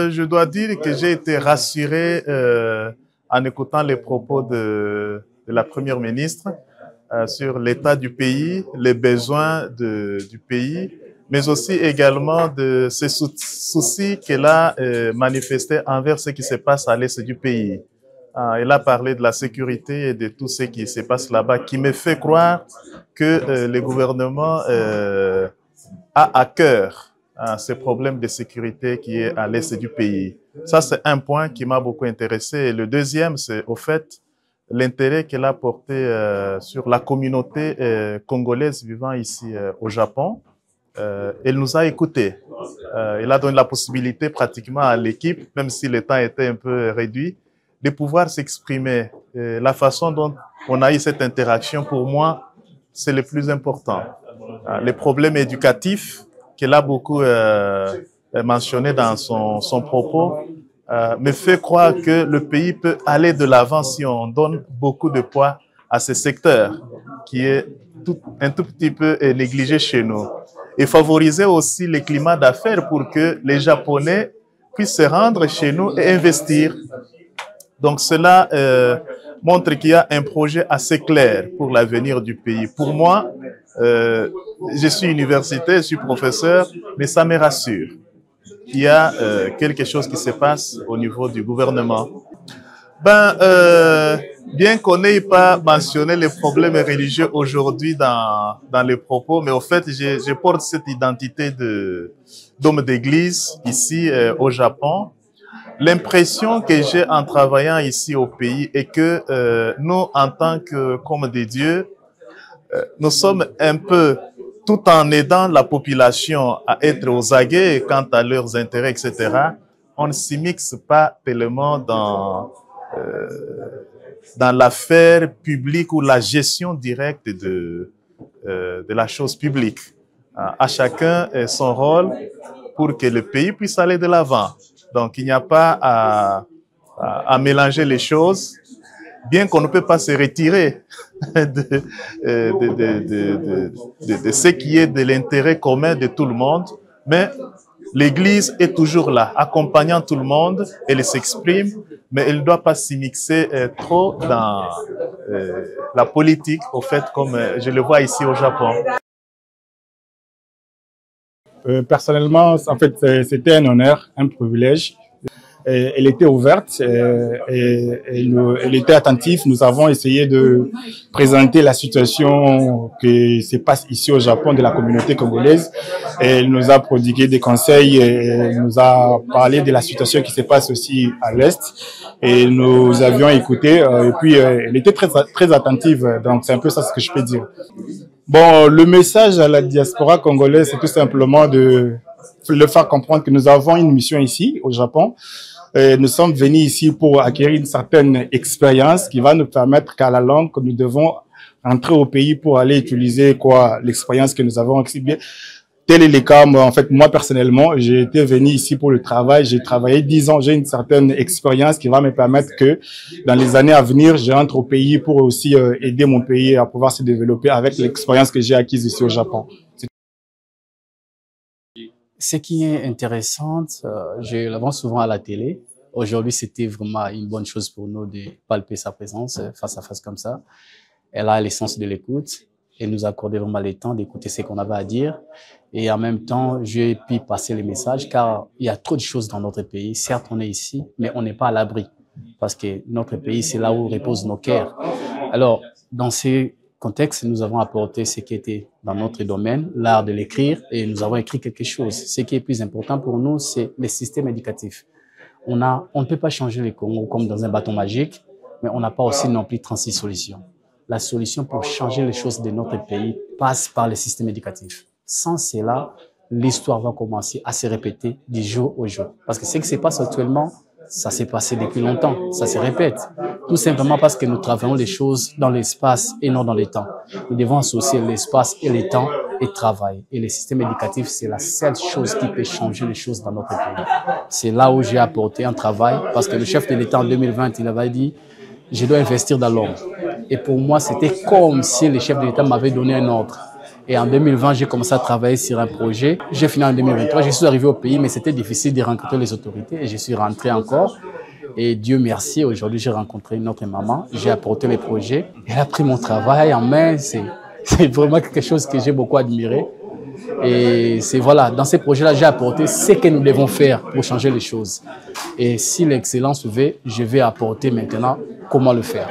je dois dire que j'ai été rassuré en écoutant les propos de la Première ministre sur l'état du pays, les besoins du pays, mais aussi également de ces soucis qu'elle a manifestés envers ce qui se passe à l'est du pays. Elle a parlé de la sécurité et de tout ce qui se passe là-bas, qui me fait croire que le gouvernement a à cœur ces problèmes de sécurité qui est à l'est du pays. Ça, c'est un point qui m'a beaucoup intéressé. Et le deuxième, c'est au fait l'intérêt qu'elle a porté sur la communauté congolaise vivant ici au Japon. Elle nous a écoutés. Elle a donné la possibilité pratiquement à l'équipe, même si le temps était un peu réduit, de pouvoir s'exprimer. La façon dont on a eu cette interaction, pour moi, c'est le plus important. Les problèmes éducatifs qu'elle a beaucoup mentionné dans son propos me fait croire que le pays peut aller de l'avant si on donne beaucoup de poids à ce secteur qui est un tout petit peu négligé chez nous. Et favoriser aussi le climat d'affaires pour que les Japonais puissent se rendre chez nous et investir. Donc cela montre qu'il y a un projet assez clair pour l'avenir du pays. Pour moi, je suis universitaire, je suis professeur, mais ça me rassure. Il y a quelque chose qui se passe au niveau du gouvernement. Bien qu'on n'ait pas mentionné les problèmes religieux aujourd'hui dans les propos, mais au fait, je porte cette identité d'homme d'église ici au Japon. L'impression que j'ai en travaillant ici au pays est que nous, en tant qu'hommes de Dieu, nous sommes un peu, tout en aidant la population à être aux aguets quant à leurs intérêts, etc., on ne s'y mixe pas tellement dans l'affaire publique ou la gestion directe de la chose publique. À chacun son rôle pour que le pays puisse aller de l'avant. Donc, il n'y a pas à mélanger les choses, bien qu'on ne peut pas se retirer de ce qui est de l'intérêt commun de tout le monde, mais l'Église est toujours là, accompagnant tout le monde, elle s'exprime, mais elle ne doit pas s'y mixer trop dans la politique, au fait, comme je le vois ici au Japon. Personnellement, en fait, c'était un honneur, un privilège. Elle était ouverte et elle était attentive. Nous avons essayé de présenter la situation qui se passe ici au Japon de la communauté congolaise. Elle nous a prodigué des conseils, elle nous a parlé de la situation qui se passe aussi à l'Est et nous avions écouté. Et puis, elle était très attentive. Donc, c'est un peu ça ce que je peux dire. Bon, le message à la diaspora congolaise, c'est tout simplement de le faire comprendre que nous avons une mission ici au Japon. Nous sommes venus ici pour acquérir une certaine expérience qui va nous permettre qu'à la longue, nous devons rentrer au pays pour aller utiliser l'expérience que nous avons exhibée. Tel est le cas, en fait, moi personnellement, j'ai été venu ici pour le travail, j'ai travaillé 10 ans, j'ai une certaine expérience qui va me permettre que dans les années à venir, je rentre au pays pour aussi aider mon pays à pouvoir se développer avec l'expérience que j'ai acquise ici au Japon. Ce qui est intéressant, je la vois souvent à la télé. Aujourd'hui, c'était vraiment une bonne chose pour nous de palper sa présence face à face comme ça. Elle a l'essence de l'écoute et nous accordait vraiment le temps d'écouter ce qu'on avait à dire. Et en même temps, j'ai pu passer les messages car il y a trop de choses dans notre pays. Certes, on est ici, mais on n'est pas à l'abri parce que notre pays, c'est là où reposent nos cœurs. Alors, dans ces contexte, nous avons apporté ce qui était dans notre domaine, l'art de l'écrire, et nous avons écrit quelque chose. Ce qui est plus important pour nous, c'est le système éducatif. On ne peut pas changer le Congo comme dans un bâton magique, mais on n'a pas aussi non plus 36 solutions. La solution pour changer les choses de notre pays passe par le système éducatif. Sans cela, l'histoire va commencer à se répéter du jour au jour. Parce que ce qui se passe actuellement, ça s'est passé depuis longtemps, ça se répète. Tout simplement parce que nous travaillons les choses dans l'espace et non dans le temps. Nous devons associer l'espace et le temps et travailler. Et le système éducatif, c'est la seule chose qui peut changer les choses dans notre pays. C'est là où j'ai apporté un travail parce que le chef de l'État en 2020, il avait dit « Je dois investir dans l'homme ». Et pour moi, c'était comme si le chef de l'État m'avait donné un ordre. Et en 2020, j'ai commencé à travailler sur un projet. J'ai fini en 2023. Je suis arrivé au pays, mais c'était difficile de rencontrer les autorités. Et je suis rentré encore. Et Dieu merci, aujourd'hui, j'ai rencontré une autre maman. J'ai apporté les projets. Elle a pris mon travail en main. C'est vraiment quelque chose que j'ai beaucoup admiré. Et c'est voilà, dans ces projets-là, j'ai apporté ce que nous devons faire pour changer les choses. Et si l'excellence veut, je vais apporter maintenant comment le faire.